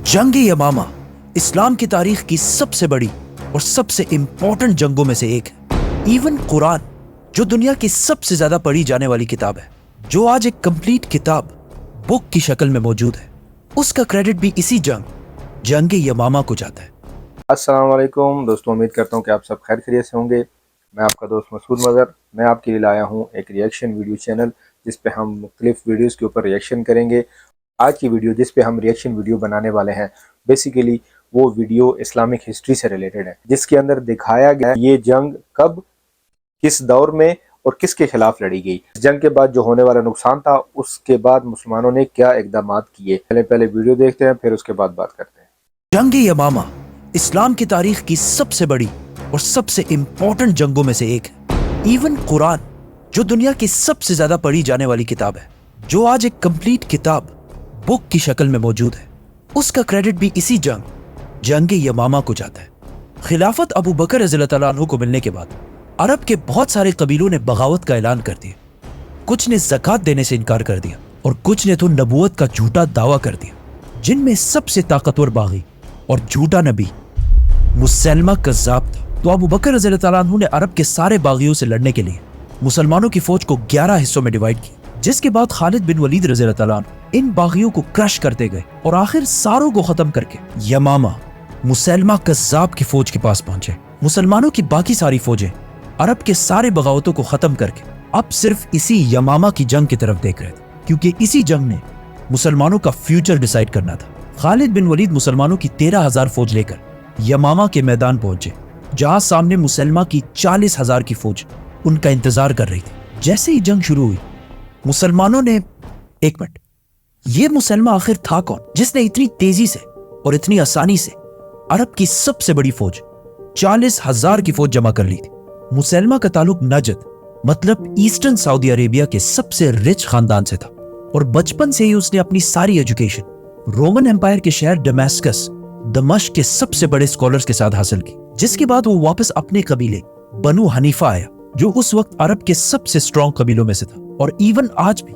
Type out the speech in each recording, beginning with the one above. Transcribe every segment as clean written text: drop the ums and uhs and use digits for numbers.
जंग यमामा इस्लाम की तारीख की सबसे बड़ी और सबसे इंपॉर्टेंट जंगों में से एक है। इवन कुरान, जो दुनिया की सबसे ज्यादा पढ़ी जाने वाली किताब है, जो आज एक कंप्लीट किताब बुक की शक्ल में मौजूद है, उसका क्रेडिट भी इसी जंग यमामा को जाता है। अस्सलाम वालेकुम दोस्तों, उम्मीद करता हूँ कि आप सब खैर खैरियत से होंगे। मैं आपका दोस्त मसूद मज़हर, मैं आपके लिए लाया हूँ एक रिएक्शन वीडियो चैनल जिस पे हम मुख्तलिफ वीडियोस के ऊपर रिएक्शन करेंगे। आज की वीडियो जिस पे हम रिएक्शन वीडियो बनाने वाले हैं, बेसिकली वो वीडियो इस्लामिक हिस्ट्री से रिलेटेड है, जिसके अंदर दिखाया गया ये जंग कब, किस दौर में और किसके खिलाफ लड़ी गई। जंग के बाद जो होने वाला नुकसान था, उसके बाद मुसलमानों ने क्या इकदाम किए। पहले वीडियो देखते हैं, फिर उसके बाद बात करते हैं। जंग यमामा इस्लाम की तारीख की सबसे बड़ी और सबसे इंपॉर्टेंट जंगों में से एक है। इवन कुरान, जो दुनिया की सबसे ज्यादा पढ़ी जाने वाली किताब है, जो आज एक कंप्लीट किताब बुक की शक्ल में मौजूद है, उसका क्रेडिट भी इसी जंग यमामा को जाता है। खिलाफत अबू बकर रज़ियल्लाहु तआला अन्हु को मिलने के बाद अरब के बहुत सारे कबीलों ने बगावत का ऐलान कर दिया। कुछ ने ज़कात देने से इनकार कर दिया और कुछ ने तो नबूवत का झूठा दावा कर दिया। जिनमें सबसे ताकतवर बागी और झूठा नबी मुसैलमा कज़्ज़ाब था। तो अबू बकर रज़ियल्लाहु तआला अन्हु ने अरब के सारे बागियों से लड़ने के लिए मुसलमानों की फौज को 11 हिस्सों में डिवाइड किया, जिसके बाद खालिद बिन वलीद रज़ियल्लाहु तआला अन्हु इन बागियों को क्रश करते गए और आखिर सारों को खत्म करके यमामा मुसैलमा कज़्ज़ाब की फौज के पास पहुंचे। मुसलमानों की बाकी सारी फौजें अरब के सारे बगावतों को खत्म करके अब सिर्फ इसी यमामा की जंग की तरफ देख रहे थे, क्योंकि इसी जंग ने मुसलमानों का फ्यूचर डिसाइड करना था। खालिद बिन वलीद मुसलमानों की 13,000 फौज लेकर यमामा के मैदान पहुंचे, जहां सामने मुसलमा की 40,000 की फौज उनका इंतजार कर रही थी। जैसे ही जंग शुरू हुई, मुसलमानों ने एक मिनट, ये मुसलमा आखिर था कौन जिसने इतनी तेजी से और इतनी आसानी से अरब की सबसे बड़ी फौज 40,000 की फौज जमा कर ली थी। मुसलमा का ताल्लुक नजद मतलब ईस्टर्न सऊदी अरेबिया के सबसे रिच खानदान से था और बचपन से ही उसने अपनी सारी एजुकेशन रोमन एम्पायर के शहर दमास्कस दमश्क के सबसे बड़े स्कॉलर्स के साथ हासिल की। जिसके बाद वो वापस अपने कबीले बनु हनीफा आया, जो उस वक्त अरब के सबसे स्ट्रॉन्ग कबीलों में से था। और इवन आज भी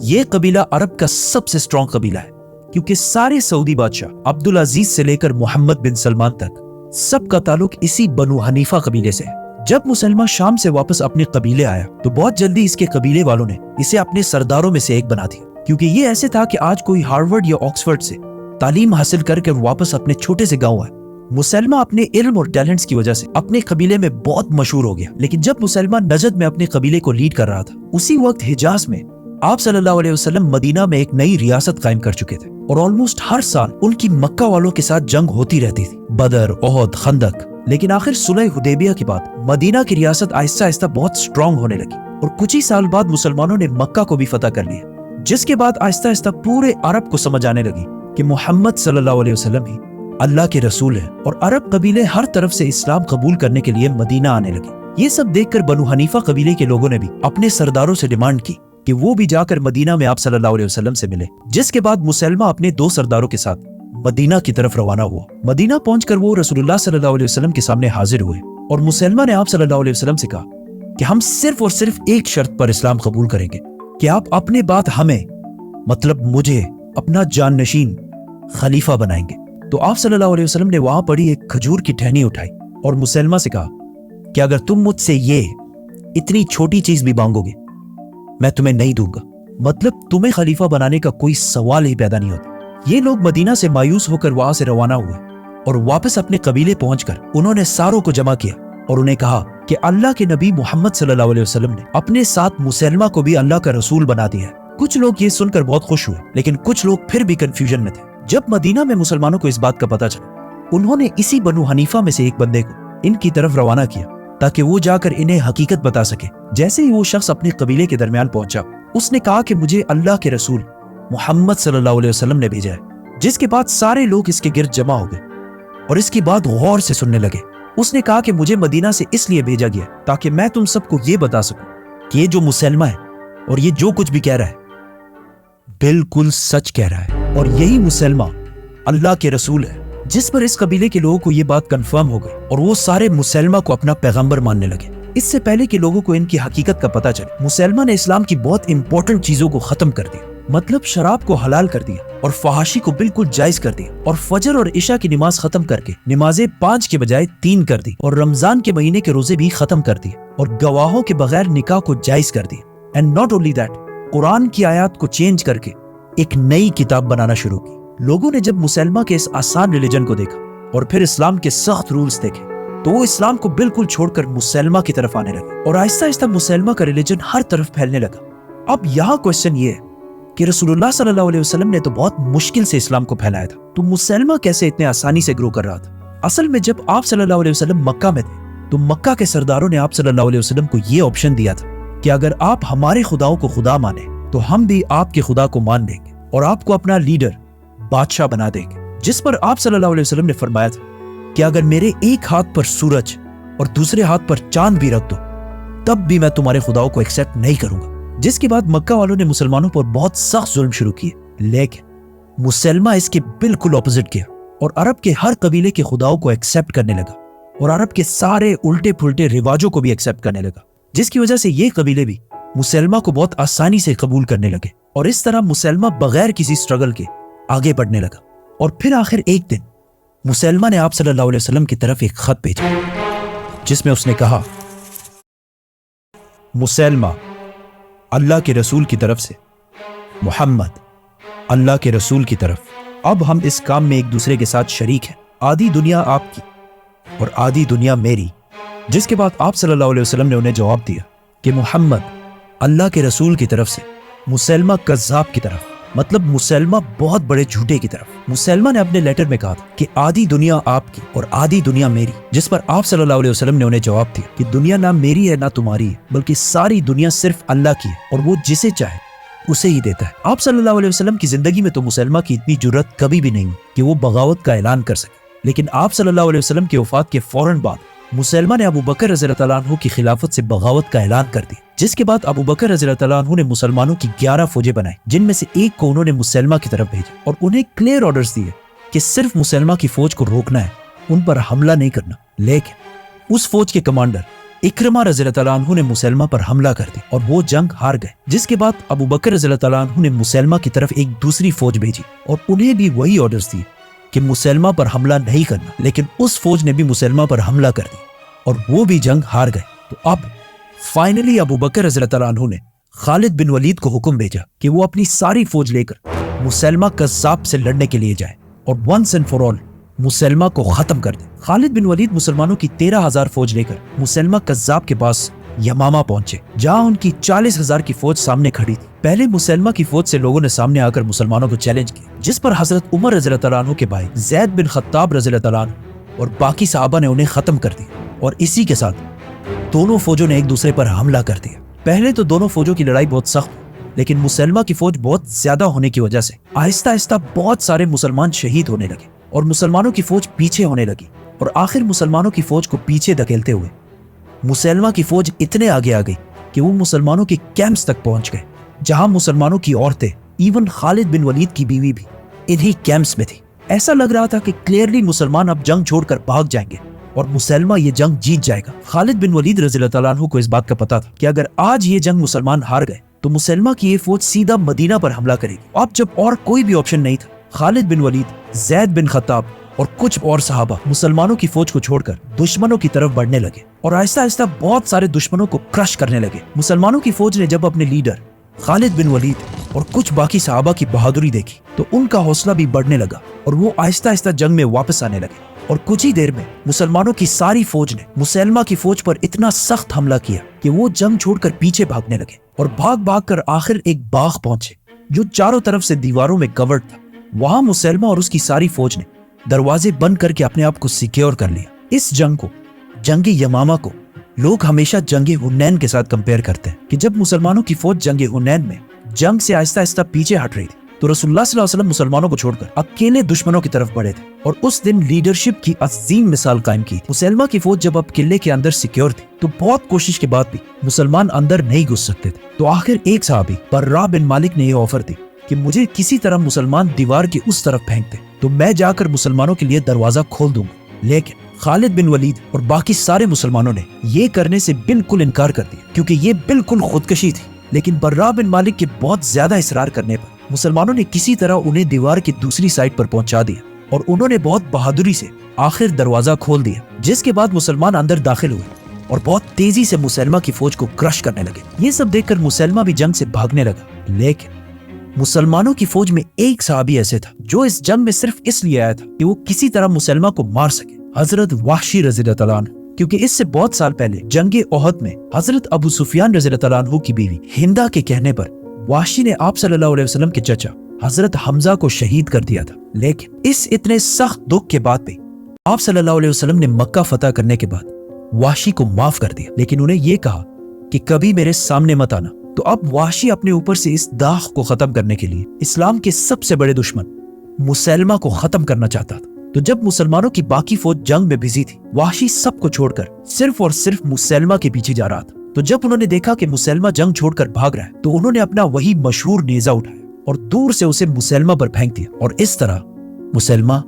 ये कबीला अरब का सबसे स्ट्रॉन्ग कबीला है, क्योंकि सारे सऊदी बादशाह अब्दुल अजीज से लेकर मोहम्मद बिन सलमान तक सबका ताल्लुक इसी बनु हनीफा कबीले से है। जब मुसलमान शाम से वापस अपने कबीले आया, तो बहुत जल्दी इसके कबीले वालों ने इसे अपने सरदारों में से एक बना दिया, क्योंकि ये ऐसे था कि आज कोई हार्वर्ड या ऑक्सफोर्ड से तालीम हासिल करके वापस अपने छोटे से गांव आए। मुसलमान अपने इल्म और टैलेंट्स की वजह से अपने कबीले में बहुत मशहूर हो गया। लेकिन जब मुसलमान नजद में अपने कबीले को लीड कर रहा था, उसी वक्त हिजाज में आप सल्लल्लाहु अलैहि वसल्लम मदीना में एक नई रियासत कायम कर चुके थे और ऑलमोस्ट हर साल उनकी मक्का वालों के साथ जंग होती रहती थी, बदर, ओहद, खंदक। लेकिन आखिर सुलह हुदैबिया के बाद मदीना की रियासत आहिस्ता आहिस्ता बहुत स्ट्रॉन्ग होने लगी और कुछ ही साल बाद मुसलमानों ने मक्का को भी फतह कर लिया। जिसके बाद आहिस्ता आहिस्ता पूरे अरब को समझ आने लगी कि मोहम्मद सल्लल्लाहु अलैहि वसल्लम ही अल्लाह के रसूल है, और अरब कबीले हर तरफ से इस्लाम कबूल करने के लिए मदीना आने लगे। ये सब देखकर बनु हनीफा कबीले के लोगों ने भी अपने सरदारों से डिमांड की कि वो भी जाकर मदीना में आप सल्लल्लाहु अलैहि वसल्लम से मिले। जिसके बाद मुसलमा अपने 2 सरदारों के साथ मदीना की तरफ रवाना हुआ। मदीना पहुंचकर वो रसूलुल्लाह सल्लल्लाहु अलैहि वसल्लम के सामने हाजिर हुए और मुसलमा ने आप सल्लल्लाहु अलैहि वसल्लम से कहा कि हम सिर्फ और सिर्फ एक शर्त पर इस्लाम कबूल करेंगे कि आप अपने बाद हमें, मतलब मुझे, अपना जाननशीन खलीफा बनाएंगे। तो आप सल्लल्लाहु अलैहि वसल्लम ने वहां पड़ी एक खजूर की टहनी उठाई और मुसलमा से कहा कि अगर तुम मुझसे ये इतनी छोटी चीज भी मांगोगे, मैं तुम्हें नहीं दूंगा। मतलब तुम्हें खलीफा बनाने का कोई सवाल ही पैदा नहीं होता। ये लोग मदीना से मायूस होकर वहां से रवाना हुए और वापस अपने कबीले पहुंचकर उन्होंने सारों को जमा किया और उन्हें कहा कि अल्लाह के नबी मोहम्मद सल्लल्लाहु अलैहि वसल्लम ने अपने साथ मुसलमा को भी अल्लाह का रसूल बना दिया है। कुछ लोग ये सुनकर बहुत खुश हुए, लेकिन कुछ लोग फिर भी कंफ्यूजन में थे। जब मदीना में मुसलमानों को इस बात का पता चला, उन्होंने इसी बनु हनीफा में से एक बंदे को इनकी तरफ रवाना किया ताकि वो जाकर इन्हें हकीकत बता सके। जैसे ही वो शख्स अपने कबीले के दरमियान पहुंचा, उसने कहा कि मुझे अल्लाह के रसूल मोहम्मद सल्लल्लाहु अलैहि वसल्लम ने भेजा है। जिसके बाद सारे लोग इसके गिर्द जमा हो गए और इसकी बात गौर से सुनने लगे। उसने कहा कि मुझे मदीना से इसलिए भेजा गया ताकि मैं तुम सबको ये बता सकूं कि ये जो मुसलमा है और ये जो कुछ भी कह रहा है बिल्कुल सच कह रहा है, और यही मुसलमा अल्लाह के रसूल है। जिस पर इस कबीले के लोगों को ये बात कंफर्म हो गई और वो सारे मुसलमा को अपना पैगंबर मानने लगे। इससे पहले कि लोगों को इनकी हकीकत का पता चले, मुसलमा ने इस्लाम की बहुत इंपॉर्टेंट चीजों को खत्म कर दिया। मतलब शराब को हलाल कर दिया और फहाशी को बिल्कुल जायज कर दिया, और फजर और इशा की नमाज खत्म करके नमाजें 5 के बजाय 3 कर दी, और रमजान के महीने के रोजे भी खत्म कर दिए, और गवाहों के बगैर निकाह को जायज कर दिया। And not only that, Quran की आयत को चेंज करके एक नई किताब बनाना शुरू की। लोगों ने जब मुसलमान के इस आसान रिलीजन को देखा और फिर इस्लाम के सख्त रूल्स देखे, तो वो इस्लाम को बिल्कुल छोड़कर मुसलमान की तरफ आने लगे, और आहिस्ता आहिस्ता मुसलमान का रिलीजन हर तरफ फैलने लगा। अब यहाँ क्वेश्चन ये है कि रसूलुल्लाह सल्लल्लाहु अलैहि वसल्लम ने तो बहुत मुश्किल से इस्लाम को फैलाया था, तो मुसलमान कैसे इतने आसानी से ग्रो कर रहा था? असल में जब आप सल्लल्लाहु अलैहि वसल्लम मक्का में थे, तो मक्का के सरदारों ने आप सल्लल्लाहु अलैहि वसल्लम को ये ऑप्शन दिया था कि अगर आप हमारे खुदाओं को खुदा माने तो हम भी आपके खुदा को मान लेंगे और आपको अपना लीडर, बादशाह बना देंगे। जिस पर आप सल्लल्लाहु अलैहि वसल्लम ने फरमाया था कि अगर मेरे एक हाथ पर सूरज और दूसरे हाथ पर चांद भी रख दो, तब भी मैं तुम्हारे खुदाओं को एक्सेप्ट नहीं करूंगा। जिसके बाद मक्का वालों ने मुसलमानों पर बहुत सख्त जुल्म शुरू किए, लेकिन मुसलमान इसके बिल्कुल ऑपोजिट किया और अरब के हर कबीले के खुदाओं को एक्सेप्ट करने लगा, और अरब के सारे उल्टे पुल्टे रिवाजों को भी एक्सेप्ट करने लगा, जिसकी वजह से ये कबीले भी मुसलमान को बहुत आसानी से कबूल करने लगे, और इस तरह मुसलमान बगैर किसी स्ट्रगल के आगे बढ़ने लगा। और फिर आखिर एक दिन मुसलमान ने आप सल्लल्लाहु अलैहि वसल्लम की तरफ एक खत भेजा, जिसमें उसने कहा, मुसलमान अल्लाह के रसूल की तरफ से, मोहम्मद अल्लाह के रसूल की तरफ, अब हम इस काम में एक दूसरे के साथ शरीक हैं। आधी दुनिया आपकी और आधी दुनिया मेरी। जिसके बाद आप सल्लल्लाहु अलैहि वसल्लम ने उन्हें जवाब दिया कि मोहम्मद अल्लाह के रसूल की तरफ से, मुसलमान कज़्ज़ाब की तरफ, मतलब मुसलमान बहुत बड़े झूठे की तरफ। मुसलमान ने अपने लेटर में कहा था कि आधी दुनिया आपकी और आधी दुनिया मेरी, जिस पर आप सल्लल्लाहु अलैहि वसल्लम ने उन्हें जवाब दिया कि दुनिया ना मेरी है ना तुम्हारी है, बल्कि सारी दुनिया सिर्फ अल्लाह की है, और वो जिसे चाहे उसे ही देता है। आप सल्लल्लाहु अलैहि वसल्लम की जिंदगी में तो मुसलमान की इतनी जुर्रत कभी भी नहीं हुई कि वो बगावत का ऐलान कर सके, लेकिन आप सल्लल्लाहु अलैहि वसल्लम के वफात के फौरन बाद मुसलमान ने अबू बकर रज़ी अल्लाह अन्हु की खिलाफत से बगावत का ऐलान कर दिया। जिसके बाद अबू बकर रज़ी अल्लाह अन्हु ने मुसलमानों की 11 फौजें बनाई, जिनमें से एक को उन्होंने मुसलमान की तरफ भेजा, और उन्हें क्लियर ऑर्डर्स दिए कि सिर्फ मुसलमान की फौज को रोकना है, उन पर हमला नहीं करना। लेकिन उस फौज के कमांडर इक्रमा रज़ी अल्लाह अन्हु ने मुसलमान पर हमला कर दी और वो जंग हार गए। जिसके बाद अबू बकर रज़ी अल्लाह अन्हु ने मुसलमान की तरफ एक दूसरी फौज भेजी और उन्हें भी वही ऑर्डर्स दिए कि मुसलमान पर हमला नहीं करना, लेकिन उस फौज ने भी मुसलमान पर हमला कर दी और वो भी जंग हार गए। तो अब फाइनली अबू बकर रज़ियल्लाहु अन्हु ने खालिद बिन वलीद को हुक्म भेजा कि वो अपनी सारी फौज लेकर मुसलमान कज़्ज़ाब से लड़ने के लिए जाए और वंस एंड फॉर ऑल मुसलमान को खत्म कर दे। खालिद बिन वलीद मुसलमानों की 13,000 फौज लेकर मुसलमान कज़्ज़ाब के पास यमामा पहुंचे, जहां उनकी 40,000 की फौज सामने खड़ी थी। पहले मुसलमान की फौज से लोगों ने सामने आकर मुसलमानों को चैलेंज किया, जिस पर हजरत उमर रज़ियल्लाहु अन्हु के भाई ज़ैद बिन खत्ताब रज़ियल्लाहु अन्हु और बाकी सहाबा ने उन्हें खत्म कर दिया, और इसी के साथ दोनों फौजों ने एक दूसरे पर हमला कर दिया। पहले तो दोनों फौजों की लड़ाई बहुत सख्त, लेकिन मुसलमान की फौज बहुत ज्यादा होने की वजह से आहिस्ता आहिस्ता बहुत सारे मुसलमान शहीद होने लगे और मुसलमानों की फौज पीछे होने लगी, और आखिर मुसलमानों की फौज को पीछे धकेलते हुए मुसलमान की फौज इतने आगे आ गई कि वो मुसलमानों के कैंप्स तक पहुंच गए, जहां मुसलमानों की औरतें, इवन खालिद बिन वलीद की बीवी भी इन्हीं कैंप्स में थी। ऐसा लग रहा था कि क्लियरली मुसलमान अब जंग छोड़कर भाग जाएंगे और मुसलमान ये जंग जीत जाएगा। खालिद बिन वलीद रज़ियल्लाहु अन्हु को इस बात का पता था कि अगर आज ये जंग मुसलमान हार गए तो मुसलमान की ये फौज सीधा मदीना पर हमला करेगी। अब जब और कोई भी ऑप्शन नहीं था, खालिद बिन वलीद, ज़ैद बिन खत्ताब और कुछ और सहाबा मुसलमानों की फौज को छोड़कर दुश्मनों की तरफ बढ़ने लगे और आहिस्ता आहिस्ता बहुत सारे दुश्मनों को क्रश करने लगे। मुसलमानों की फौज ने जब अपने लीडर खालिद बिन वलीद और कुछ बाकी सहाबा की बहादुरी देखी तो उनका हौसला भी बढ़ने लगा और वो आहिस्ता आहिस्ता जंग में वापस आने लगे। और कुछ ही देर में मुसलमानों की सारी फौज ने मुसलमान की फौज पर इतना सख्त हमला किया कि वो जंग छोड़कर पीछे भागने लगे और भाग भाग कर आखिर एक बाग पहुंचे जो चारों तरफ से दीवारों में कवर्ड था। वहां मुसलमान और उसकी सारी फौज ने दरवाजे बंद करके अपने आप को सिक्योर कर लिया। इस जंग को, जंगे यमामा को, लोग हमेशा जंगे हुनैन के साथ कंपेयर करते हैं कि जब मुसलमानों की फौज जंगे हुनैन में जंग से आहिस्ता आहिस्ता पीछे हट रही थी तो रसूलुल्लाह सल्लल्लाहु अलैहि वसल्लम मुसलमानों को छोड़कर अकेले दुश्मनों की तरफ बढ़े थे और उस दिन लीडरशिप की अजीम मिसाल कायम की। मुसलमान की फौज जब अब किले के अंदर सिक्योर थी तो बहुत कोशिश के बाद भी मुसलमान अंदर नहीं घुस सकते थे। तो आखिर एक सहाबी बर्रा बिन मालिक ने यह ऑफर दी कि मुझे किसी तरह मुसलमान दीवार की उस तरफ फेंक दे तो मैं जाकर मुसलमानों के लिए दरवाजा खोल दूंगा। लेकिन खालिद बिन वलीद और बाकी सारे मुसलमानों ने ये करने से बिल्कुल इनकार कर दिया क्योंकि ये बिल्कुल खुदकशी थी। लेकिन बर्रा बिन मालिक के बहुत ज्यादा इसरार करने पर मुसलमानों ने किसी तरह उन्हें दीवार की दूसरी साइड पर पहुंचा दिया और उन्होंने बहुत बहादुरी से आखिर दरवाजा खोल दिया, जिसके बाद मुसलमान अंदर दाखिल हुए और बहुत तेजी से मुसलमा की फौज को क्रश करने लगे। ये सब देखकर मुसलमा भी जंग से भागने लगा, लेकिन मुसलमानों की फौज में एक सहाबी ऐसे था जो इस जंग में सिर्फ इसलिए आया था कि वो किसी तरह मुसलमा को मार सके, हजरत वाहशी रज़ियल्लाहु तआला अन्हु। क्योंकि इससे बहुत साल पहले जंगे ओहद में हजरत अबू सुफियान रज़ियल्लाहु तआला अन्हु की बीवी हिंदा के कहने पर वाहशी ने आप सल्लल्लाहु अलैहि वसल्लम के चचा हजरत हमजा को शहीद कर दिया था। लेकिन इस इतने सख्त दुख के बाद भी आप सल्लल्लाहु अलैहि वसल्लम ने मक्का फतह करने के बाद वाहशी को माफ कर दिया, लेकिन उन्हें यह कहा कि कभी मेरे सामने मत आना। तो अब वाहशी अपने ऊपर से इस दाग को खत्म करने के लिए इस्लाम के सबसे बड़े दुश्मन मुसलमा को खत्म करना चाहता था। तो जब मुसलमानों की बाकी फौज जंग में बिजी थी, वाहशी सबको छोड़कर सिर्फ और सिर्फ मुसलमा के पीछे जा रहा था। तो जब उन्होंने देखा कि मुसलमा जंग छोड़कर भाग रहा है, तो उन्होंने अपना वही मशहूर नेजा उठाया और दूर से उसे मुसलमा पर फेंक दिया और इस तरह मुसलमा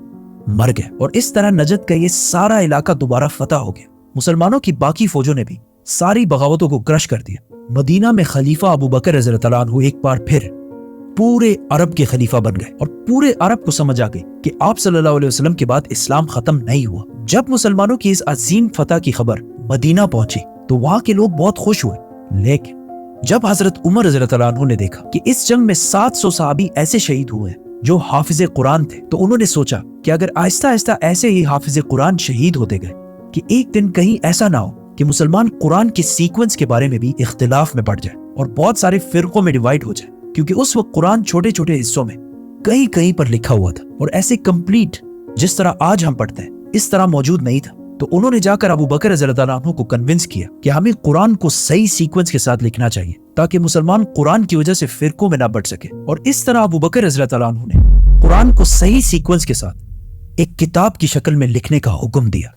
मर गया और इस तरह नजद का ये सारा इलाका दोबारा फतह हो गया। मुसलमानों की बाकी फौजों ने भी सारी बगावतों को क्रश कर दिया। मदीना में खलीफा अबू बकर रज़ियल्लाहु तआला अन्हु एक बार फिर पूरे अरब के खलीफा बन गए और पूरे अरब को समझ आ गई कि आप सल्लल्लाहु अलैहि वसल्लम के बाद इस्लाम खत्म नहीं हुआ। जब मुसलमानों की इस अजीम फतह की खबर मदीना पहुंची तो वहां के लोग बहुत खुश हुए, लेकिन जब हजरत उमर रज़ियल्लाहु तआला अन्हु ने देखा कि इस जंग में 700 सहाबी ऐसे शहीद हुए हैं जो हाफिज कुरान थे, तो उन्होंने सोचा कि अगर आहिस्ता आहिस्ता ऐसे ही हाफिज कुरान शहीद होते गए कि एक दिन कहीं ऐसा ना हो कि मुसलमान कुरान के सीक्वेंस के बारे में भी इख्तिलाफ में पड़ जाए और बहुत सारे फिरकों में डिवाइड हो जाए, क्योंकि उस वक्त कुरान छोटे छोटे हिस्सों में कहीं कहीं पर लिखा हुआ था और ऐसे कंप्लीट जिस तरह आज हम पढ़ते हैं इस तरह मौजूद नहीं था। तो उन्होंने जाकर अबू बकर रज़ियल्लाहु तआला अन्हु को कन्विंस किया कि हमें कुरान को सही सीक्वेंस के साथ लिखना चाहिए ताकि मुसलमान कुरान की वजह से फिरकों में ना बढ़ सके। और इस तरह अबू बकर रज़ियल्लाहु तआला अन्हु ने कुरान को सही सीक्वेंस के साथ एक किताब की शक्ल में लिखने का हुक्म दिया।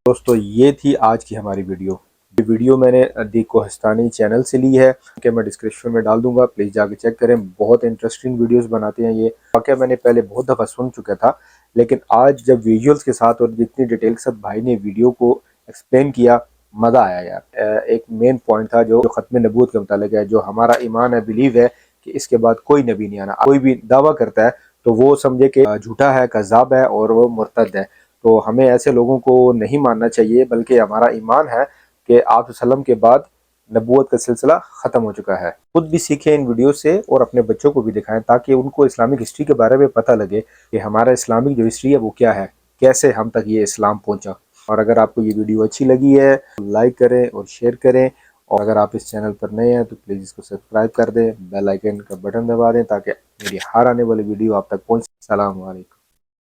दोस्तों ये थी आज की हमारी वीडियो। ये वीडियो मैंने दी कोहिस्तानी चैनल से ली है, कि मैं डिस्क्रिप्शन में डाल दूंगा, प्लीज़ जाके चेक करें। बहुत इंटरेस्टिंग वीडियोस बनाते हैं ये। वाकया मैंने पहले बहुत दफ़ा सुन चुका था, लेकिन आज जब विजुअल्स के साथ और जितनी डिटेल के साथ भाई ने वीडियो को एक्सप्लेन किया, मज़ा आया यार। एक मेन पॉइंट था जो ख़त्म नबूवत के मुतालिक है, जो हमारा ईमान है, बिलीव है कि इसके बाद कोई नबी नहीं आना। कोई भी दावा करता है तो वो समझे कि झूठा है, कज़ाब है और वो मुर्तद है। तो हमें ऐसे लोगों को नहीं मानना चाहिए, बल्कि हमारा ईमान है कि आप सल्लम के बाद नबूवत का सिलसिला ख़त्म हो चुका है। खुद भी सीखें इन वीडियो से और अपने बच्चों को भी दिखाएं, ताकि उनको इस्लामिक हिस्ट्री के बारे में पता लगे कि हमारा इस्लामिक जो हिस्ट्री है वो क्या है, कैसे हम तक ये इस्लाम पहुंचा। और अगर आपको ये वीडियो अच्छी लगी है तो लाइक करें और शेयर करें, और अगर आप इस चैनल पर नए हैं तो प्लीज़ इसको सब्सक्राइब कर दें, बेल आइकन का बटन दबा दें ताकि मेरी हर आने वाली वीडियो आप तक पहुँचे। अस्सलाम वालेकुम।